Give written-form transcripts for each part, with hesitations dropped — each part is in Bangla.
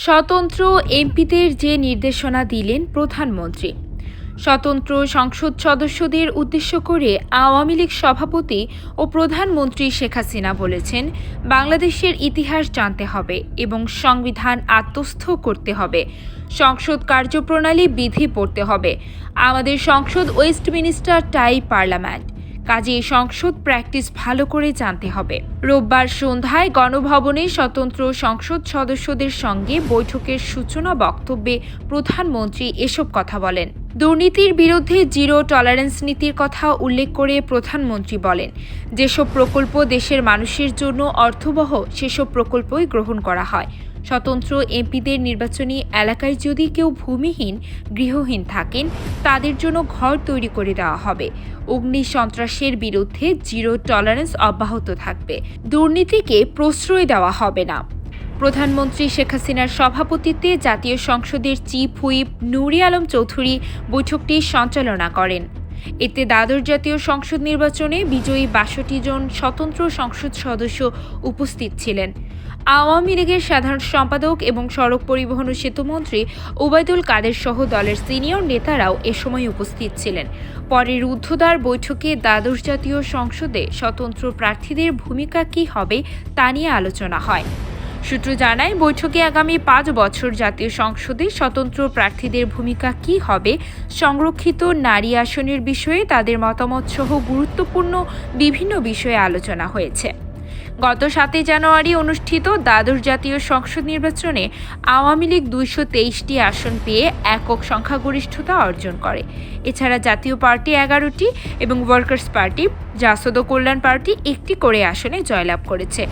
স্বতন্ত্র এমপিদের যে নির্দেশনা দিলেন প্রধানমন্ত্রী। স্বতন্ত্র সংসদ সদস্যদের উদ্দেশ্য করে আওয়ামী লীগ সভাপতি ও প্রধানমন্ত্রী শেখ হাসিনা বলেছেন, বাংলাদেশের ইতিহাস জানতে হবে এবং সংবিধান আত্মস্থ করতে হবে। সংসদ কার্যপ্রণালী বিধি পড়তে হবে। আমাদের সংসদ ওয়েস্টমিনিস্টারটাই পার্লামেন্ট, কাজে সংসদ প্র্যাকটিস ভালো করে জানতে হবে। রোববার সন্ধ্যায় গণভবনে স্বতন্ত্র সংসদ সদস্যদের সঙ্গে বৈঠকের সূচনা বক্তব্যে প্রধানমন্ত্রী এসব কথা বলেন। দুর্নীতির বিরুদ্ধে জিরো টলারেন্স নীতির কথা উল্লেখ করে প্রধানমন্ত্রী বলেন, যেসব প্রকল্প দেশের মানুষের জন্য অর্থবহ সেসব প্রকল্পই গ্রহণ করা হয়। স্বতন্ত্র এমপিদের নির্বাচনী এলাকায় যদি কেউ ভূমিহীন, গৃহহীন থাকেন, তাদের জন্য ঘর তৈরি করে দেওয়া হবে। অগ্নি সন্ত্রাসের বিরুদ্ধে জিরো টলারেন্স অব্যাহত থাকবে। দুর্নীতিকে প্রশ্রয় দেওয়া হবে না। প্রধানমন্ত্রী শেখ হাসিনার সভাপতিত্বে জাতীয় সংসদের চিফ হুইপ নুরি আলম চৌধুরী বৈঠকটি সঞ্চালনা করেন। এতে দ্বাদশ জাতীয় সংসদ নির্বাচনে বিজয়ী ৬২ জন স্বতন্ত্র সংসদ সদস্য উপস্থিত ছিলেন। আওয়ামী লীগের সাধারণ সম্পাদক এবং সড়ক পরিবহন ও সেতুমন্ত্রী ওবায়দুল কাদের সহ দলের সিনিয়র নেতারাও এ সময় উপস্থিত ছিলেন। পরে রুদ্ধদ্বার বৈঠকে দ্বাদশ জাতীয় সংসদে স্বতন্ত্র প্রার্থীদের ভূমিকা কী হবে তা নিয়ে আলোচনা হয়। সূত্র জানায়, বৈঠকে আগামী ৫ বছর জাতীয় সংসদে স্বতন্ত্র প্রার্থীদের ভূমিকা কী হবে, সংরক্ষিত নারী আসনের বিষয়ে তাদের মতামত সহ গুরুত্বপূর্ণ বিভিন্ন বিষয়ে আলোচনা হয়েছে। গত ৭ জানুয়ারি অনুষ্ঠিত দ্বাদশ জাতীয় সংসদ নির্বাচনে আওয়ামী লীগ ২২৩টি আসন পেয়ে একক সংখ্যাগরিষ্ঠতা অর্জন করে। এছাড়া জাতীয় পার্টি ১১টি এবং ওয়ার্কার্স পার্টি, জাসদ ও কল্যাণ পার্টি ১টি করে আসনে জয়লাভ করেছে।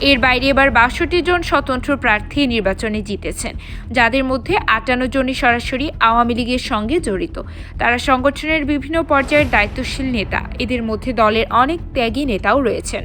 এর বাইরে এবার ৬২ জন স্বতন্ত্র প্রার্থী নির্বাচনে জিতেছেন, যাদের মধ্যে ৫৮ জনই সরাসরি আওয়ামী লীগের সঙ্গে জড়িত। তারা সংগঠনের বিভিন্ন পর্যায়ের দায়িত্বশীল নেতা। এদের মধ্যে দলের অনেক ত্যাগী নেতাও রয়েছেন।